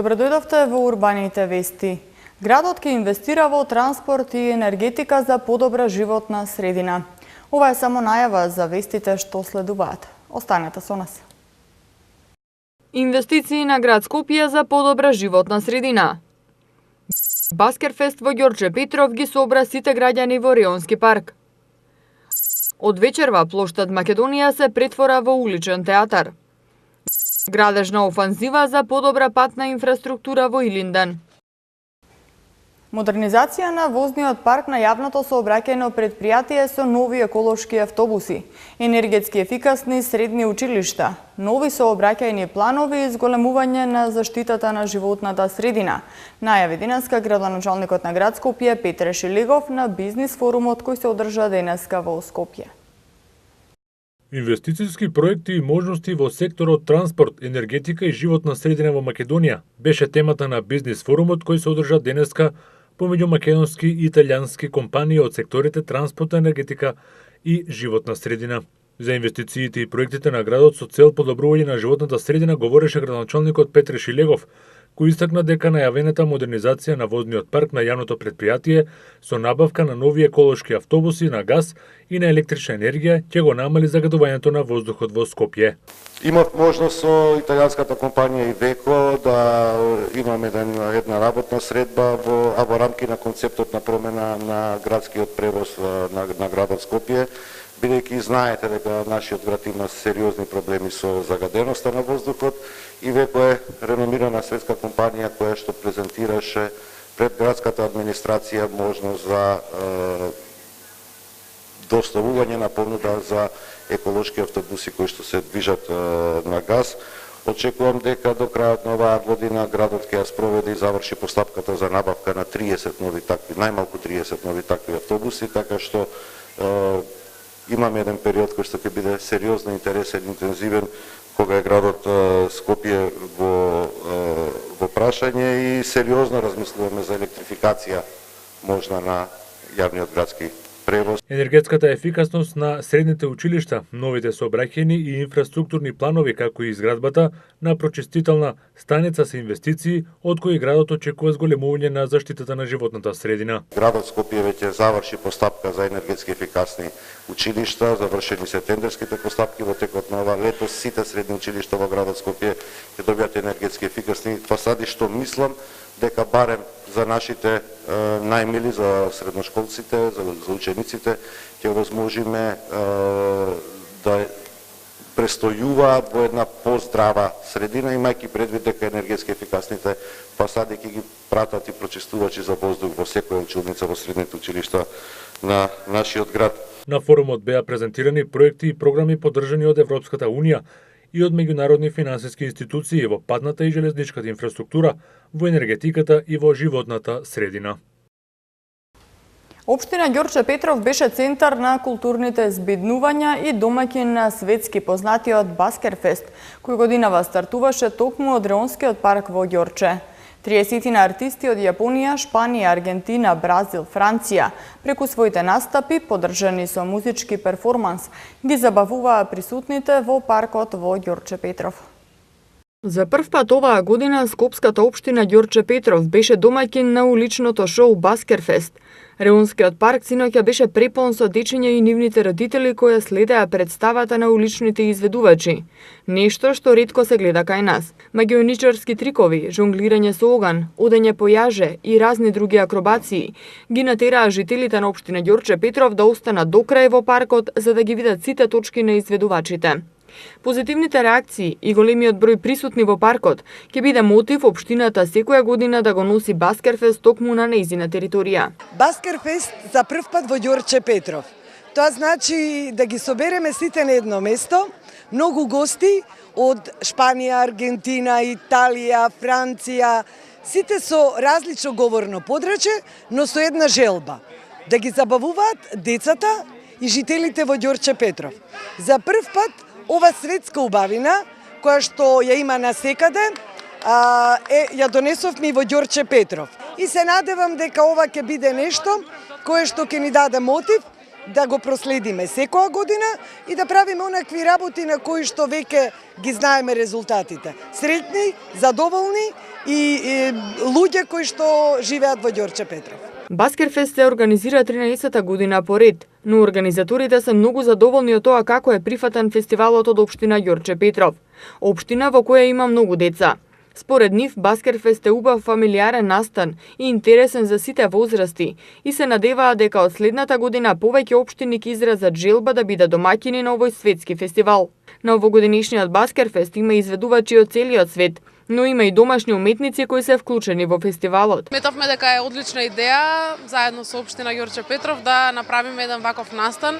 Добро дојдовте во урбаните вести. Градот ќе инвестира во транспорт и енергетика за подобра животна средина. Ова е само најава за вестите што следуваат. Останете со нас. Инвестиции на град Скопје за подобра животна средина. Баскерфест во Ѓорче Петров ги собра сите граѓани во Реонски парк. Од вечерва плоштад Македонија се претвора во уличен театар. Градежна офанзива за подобра патна инфраструктура во Илинден. Модернизација на возниот парк на јавното сообраќајно предпријатие со нови еколошки автобуси, енергетски ефикасни средни училишта, нови сообраќајни планови и зголемување на заштитата на животната средина. Најави денеска градоначалникот на град Скопје Петре Шилегов на бизнис форумот кој се одржа денеска во Скопје. Инвестицијски проекти и можности во секторот транспорт, енергетика и животна средина во Македонија беше темата на бизнис форумот кој се одржа денеска помеѓу македонски и италијански компании од секторите транспорт, енергетика и животна средина. За инвестициите и проектите на градот со цел подобрување на животната средина говореше градоначалникот Петре Шилегов, кој истакна дека најавената модернизација на возниот парк на јавното предпријатие со набавка на нови еколошки автобуси на газ и на електрична енергија ќе го намали загадувањето на воздухот во Скопје. Имав можност со италијанската компанија Ивеко да имаме една работна средба во рамки на концептот на промена на градскиот превоз на градот Скопје, бидејќи знаете дека нашиот град има сериозни проблеми со загаденоста на воздухот. Ивеко е реномирана светска компанија која што презентираше пред градската администрација можност за доставување на понуда за еколошки автобуси кои што се движат на газ. Очекувам дека до крајот на оваа година градот ќе ја спроведе и заврши постапката за набавка на 30 нови такви, најмалку 30 нови такви автобуси, така што имаме еден период кој што ќе биде сериозно интересен, интензивен, кога е градот Скопје во прашање и сериозно размислуваме за електрификација можна на јавниот градски превоз. Енергетската ефикасност на средните училишта, новите сообраќајни и инфраструктурни планови, како и изградбата на прочистителна станица се инвестиции од кои градот очекува зголемување на заштитата на животната средина. Градот Скопје веќе заврши постапка за енергетски ефикасни училишта, завршени се тендерските постапки во текот на ова лето. Сите средни училишта во градот Скопје ќе добијат енергетски ефикасни фасади, што мислам дека барем за нашите најмили, за средношколците, за учениците, ќе возможиме да престојуваат во една поздрава средина, имајќи предвид дека енергетски ефикасните фасади ќе ги пратат и прочистувачи за воздух во секоја училница во средните училишта на нашиот град. На форумот беа презентирани проекти и програми поддржани од Европската Унија и од меѓународни финансиски институции во патната и железничката инфраструктура, во енергетиката и во животната средина. Општина Ѓорче Петров беше центар на културните збиднувања и домаќин на светски познатиот Баскерфест, кој годинава стартуваше токму од Реонскиот парк во Ѓорче. 30 артисти од Јапонија, Шпанија, Аргентина, Бразил, Франција, преку своите настапи, поддржани со музички перформанс, ги забавуваа присутните во паркот во Ѓорче Петров. За прв пат оваа година скопската општина Ѓорче Петров беше домаќин на уличното шоу Баскерфест. Реонскиот парк синоќа беше препон со дечиња и нивните родители кои следеа представата на уличните изведувачи. Нешто што ретко се гледа кај нас. Магионичарски трикови, жонглирање со оган, одење по јаже и разни други акробации ги натераа жителите на општина Ѓорче Петров да останат до крај во паркот за да ги видат сите точки на изведувачите. Позитивните реакции и големиот број присутни во паркот ќе биде мотив општината секоја година да го носи Баскерфест токму на нејзина територија. Баскерфест за прв пат во Ѓорче Петров. Тоа значи да ги собереме сите на едно место, многу гости од Шпанија, Аргентина, Италија, Франција, сите со различно говорно подрачје, но со една желба да ги забавуваат децата и жителите во Ѓорче Петров. За прв пат ова светска убавина, која што ја има насекаде, ја донесовме и во Ѓорче Петров. И се надевам дека ова ќе биде нешто кое што ќе ни даде мотив да го проследиме секоја година и да правиме онакви работи на кои што веќе ги знаеме резултатите. Сретни, задоволни и луѓе кои што живеат во Ѓорче Петров. Баскерфест се организира 13-та година поред, но организаторите се многу задоволни од тоа како е прифатен фестивалот од општина Ѓорче Петров, општина во која има многу деца. Според нив, Баскерфест е убав фамилиарен настан и интересен за сите возрасти и се надеваат дека од следната година повеќе општини ќе изразат желба да бидат домаќини на овој светски фестивал. На овогодинешниот Баскерфест има изведувачи од целиот свет, но има и домашни уметници кои се вклучени во фестивалот. Сметавме дека е одлична идеја заедно со општина Ѓорче Петров да направиме еден ваков настан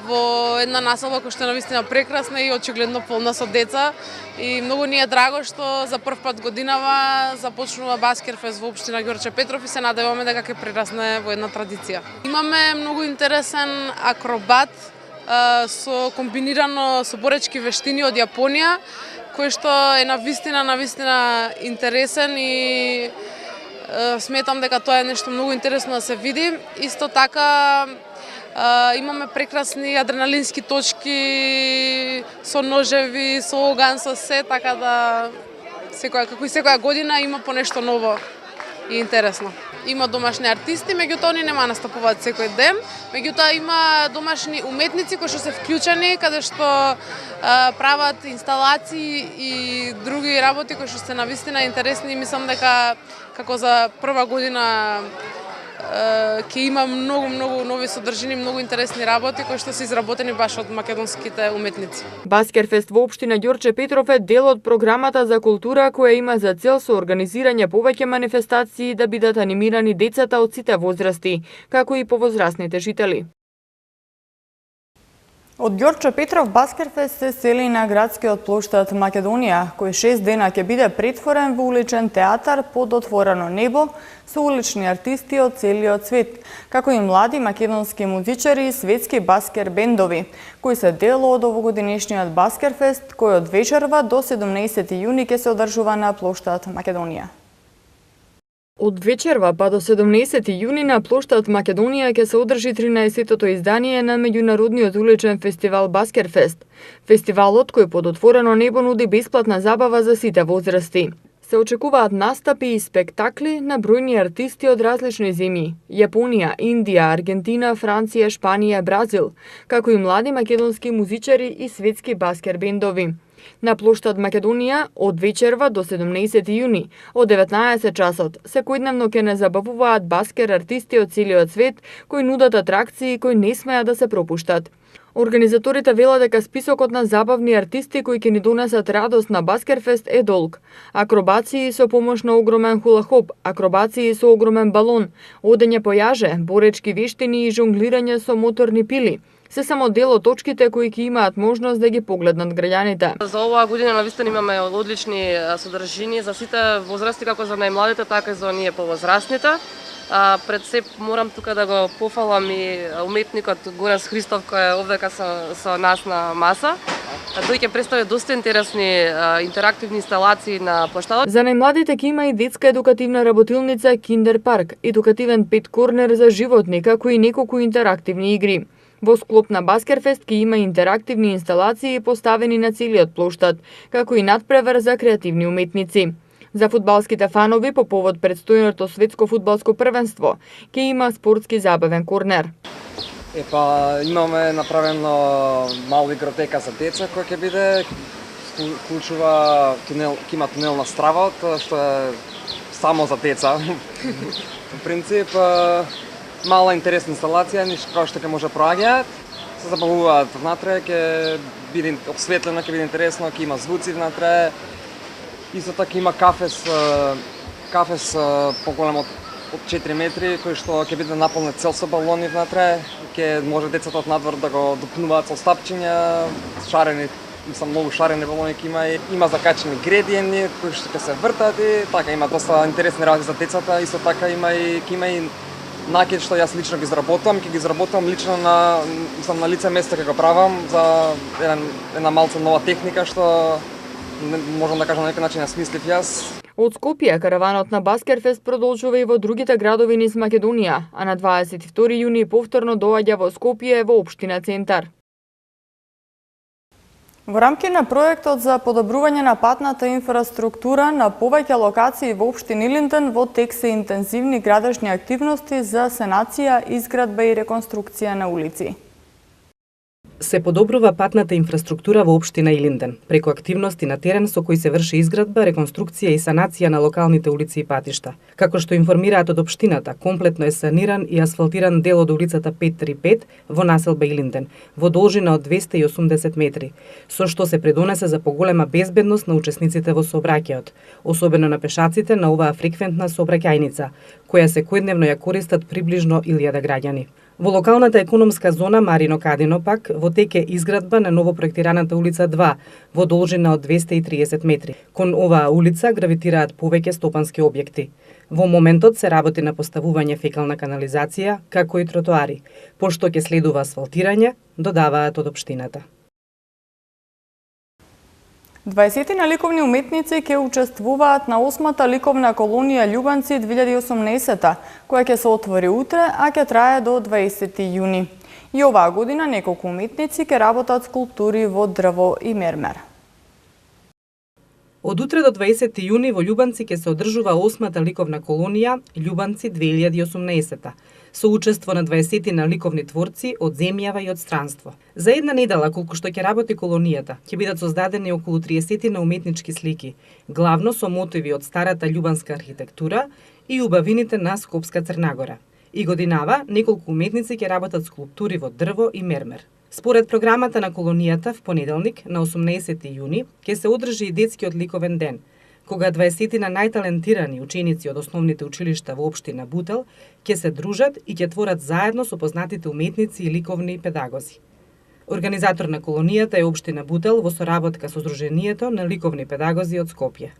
во една населба која што е навистина прекрасна и очигледно полна со деца. И многу ни е драго што за прв пат годинава започнува Баскерфест во општина Ѓорче Петров и се надеваме дека ќе прерасне во една традиција. Имаме многу интересен акробат со комбинирано со боречки вештини од Јапонија, кој што е навистина интересен и сметам дека тоа е нешто многу интересно да се види. Исто така имаме прекрасни адреналински точки со ножеви, со оган, со се, така да како и секоја година има по нешто ново и интересно. Има домашни артисти, меѓутоа они нема настапуваат секој ден, меѓутоа има домашни уметници кои што се вклучени, каде што прават инсталации и други работи кои што се навистина интересни и мислам дека како за прва година ќе има многу нови содржини, многу интересни работи кои што се изработени баш од македонските уметници. Баскерфест во општина Ѓорче Петров е дел од програмата за култура која има за цел со организирање повеќе манифестации да бидат анимирани децата од сите возрасти, како и повозрастните жители. Од Ѓорче Петров Баскерфест се сели на градскиот плоштад Македонија, кој 6 дена ќе биде претворен во уличен театар под отворено небо со улични артисти од целиот свет, како и млади македонски музичари и светски баскер бендови, кои се дел од овогодинешниот Баскерфест, кој од вечерва до 17 јуни ќе се одржува на плоштад Македонија. Од вечерва па до 17 јуни на плоштад Македонија ќе се одржи 13-тото издание на меѓународниот уличен фестивал Баскерфест. Фестивалот кој под отворено небо нуди бесплатна забава за сите возрасти. Се очекуваат настапи и спектакли на бројни артисти од различни земји: Јапонија, Индија, Аргентина, Франција, Шпанија, Бразил, како и млади македонски музичари и светски баскер бендови. На плоштад Македонија од вечерва до 17 јуни од 19 часот секојдневно ќе не забавуваат баскер артисти од целиот свет кои нудат атракции кои не смеат да се пропуштат. Организаторите велат дека списокот на забавни артисти кои ќе ни донесат радост на Баскерфест е долг. Акробации со помош на огромен хулахоп, акробации со огромен балон, одење по јаже, боречки вештини и жонглирање со моторни пили се само дел од точките кои ќе имаат можност да ги погледнат граѓаните. За оваа година навистина имаме одлични содржини за сите возрасти, како за најмладите, така и за оние повозрастните. Пред се морам тука да го пофалам и уметникот Горас Христов кој е овдека со нас на маса. Тој ќе представи доста интересни интерактивни инсталации на плоштадот. За најмладите ќе има и детска едукативна работилница Киндер Парк, едукативен пет корнер за животни, како и неколку интерактивни игри. Во склоп на Баскерфест ќе има интерактивни инсталации поставени на целиот плоштад, како и надпревар за креативни уметници. За фудбалските фанови по повод предстојното светско фудбалско првенство ќе има спортски забавен корнер. Имаме направено мала игротека за деца која ќе биде, вклучува тунел, ќе има тунелна страва, што е само за деца. По принцип мала интересна инсталација, ништо како што ќе може проаѓаат, се забавуваат внатре, ќе биде осветлено, ќе биде интересно, ќе има звуци внатре. Исто така има кафес поголем од 4 метри, кој што ќе биде наполнет цел со балони внатре, ќе може децата од надвор да го допнуваат со стапчиња, шарени, многу шарени балони ќе има, има закачени гредиени кои што ќе се вртат и така има доста интересни работи за децата, исто така ќе има и накид што јас лично ги изработувам, ќе ги изработувам лично на лице место ќе го правам за една малку нова техника што можам да кажам на некој начин ја смислив јас. Од Скопје, караванот на Баскерфест продолжува и во другите градови низ Македонија, а на 22 јуни повторно доаѓа во Скопје во општина Центар. Во рамки на проектот за подобрување на патната инфраструктура на повеќе локации во општина Илинден во тек се интензивни градешни активности за санација, изградба и реконструкција на улици. Се подобрува патната инфраструктура во општина Илинден преку активности на терен со кои се врши изградба, реконструкција и санација на локалните улици и патишта. Како што информираат од општината, комплетно е саниран и асфалтиран дел од улицата 535 во населба Илинден, во должина од 280 метри, со што се предонесе за поголема безбедност на учесниците во сообраќајот, особено на пешаците на оваа фреквентна сообраќајница, која секојдневно ја користат приближно 1000 граѓани. Во локалната економска зона Марино Кадино пак во тек е изградба на новопроектираната улица 2 во должина од 230 метри. Кон оваа улица гравитираат повеќе стопански објекти. Во моментот се работи на поставување фекална канализација, како и тротоари, пошто ќе следува асфалтирање, додаваат од општината. 20 ликовни уметници ќе учествуваат на 8-та ликовна колонија Љубанци 2018, која ќе се отвори утре, а ќе трае до 20 јуни. И оваа година неколку уметници ќе работат скулптури во дрво и мермер. Од утре до 20 јуни во Љубанци ќе се одржува 8-та ликовна колонија Љубанци 2018 со учество на 20 на ликовни творци од земјава и од странство. За една недела, колку што ќе работи колонијата, ќе бидат создадени околу 30 на уметнички слики, главно со мотиви од старата љубанска архитектура и убавините на Скопска Црнагора. И годинава, неколку уметници ќе работат скулптури во дрво и мермер. Според програмата на колонијата, в понеделник, на 18 јуни, ќе се одржи и детскиот ликовен ден, кога 20 на најталентирани ученици од основните училишта во општина Бутел ќе се дружат и ќе творат заедно со познатите уметници и ликовни педагози. Организатор на колонијата е општина Бутел во соработка со Сдруженијето на ликовни педагози од Скопје.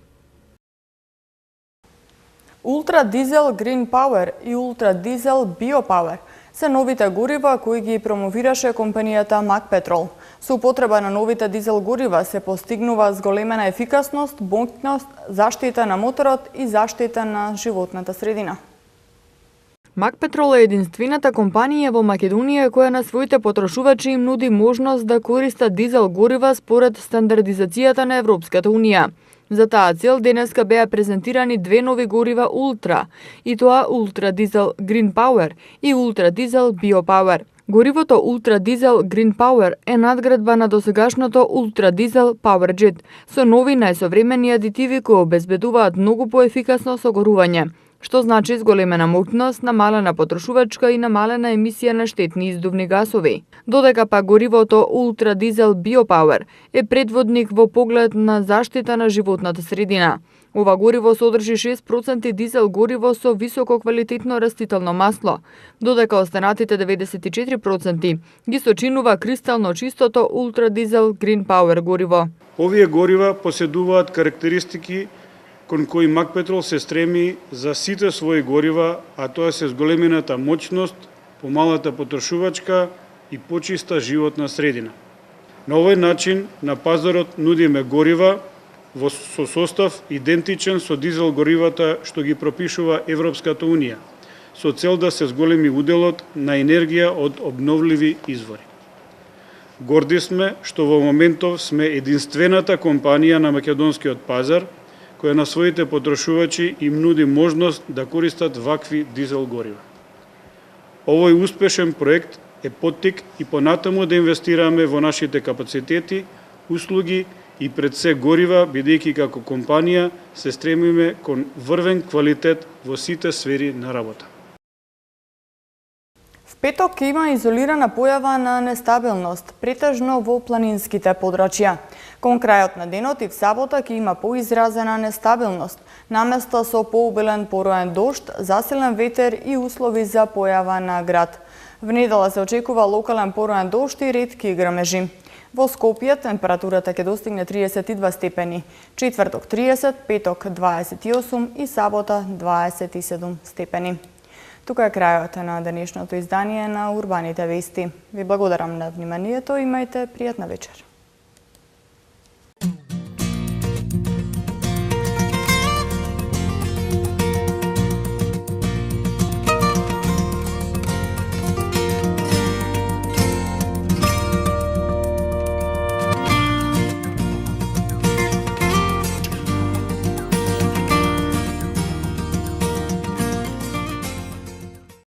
Ултра Дизел Green Power и Ултра Дизел Биопауер се новите горива кои ги промовираше компанијата Макпетрол. Со употреба на новите дизел горива се постигнува зголемена ефикасност, моќност, заштита на моторот и заштита на животната средина. Макпетрол е единствената компанија во Македонија која на своите потрошувачи им нуди можност да користат дизел горива според стандардизацијата на Европската Унија. За таа цел денеска беа презентирани две нови горива Ултра, и тоа Ултра Дизел Green Power и Ултра Дизел Биопауер. Горивото Ултра Дизел Green Power е надградба на досегашното Ултра Дизел PowerJet со нови најсовремени адитиви кои обезбедуваат многу поефикасно согорување, што значи зголемена моќност, намалена потрошувачка и намалена емисија на штетни издувни гасови. Додека па горивото Ултра Дизел Биопауер е предводник во поглед на заштита на животната средина. Ова гориво содржи 6% дизел гориво со високо квалитетно растително масло, додека останатите 94% ги сочинува кристално чистото Ултра Дизел Green Power гориво. Овие горива поседуваат карактеристики кон кои Макпетрол се стреми за сите своји горива, а тоа се зголемената моќност, помалата потрошувачка и почиста животна средина. На овој начин на пазарот нудиме горива со состав идентичен со дизел горивата што ги пропишува Европската Унија, со цел да се зголеми уделот на енергија од обновливи извори. Горди сме што во моментов сме единствената компанија на македонскиот пазар која на своите потрошувачи им нуди можност да користат вакви дизел горива. Овој успешен проект е поттик и понатаму да инвестираме во нашите капацитети, услуги и пред се горива, бидејќи како компанија се стремиме кон врвен квалитет во сите сфери на работа. В петок има изолирана појава на нестабилност, претежно во планинските подрачја. Кон крајот на денот и в сабота ќе има поизразена нестабилност, наместо со пообилен пороен дожд, засилен ветер и услови за појава на град. В недела се очекува локален пороен дожд и ретки грмежи. Во Скопје температурата ќе достигне 32 степени, четврток 30, петок 28 и сабота 27 степени. Тука е крајот на денешното издание на Урбаните вести. Ви благодарам на вниманието, имајте пријатна вечер.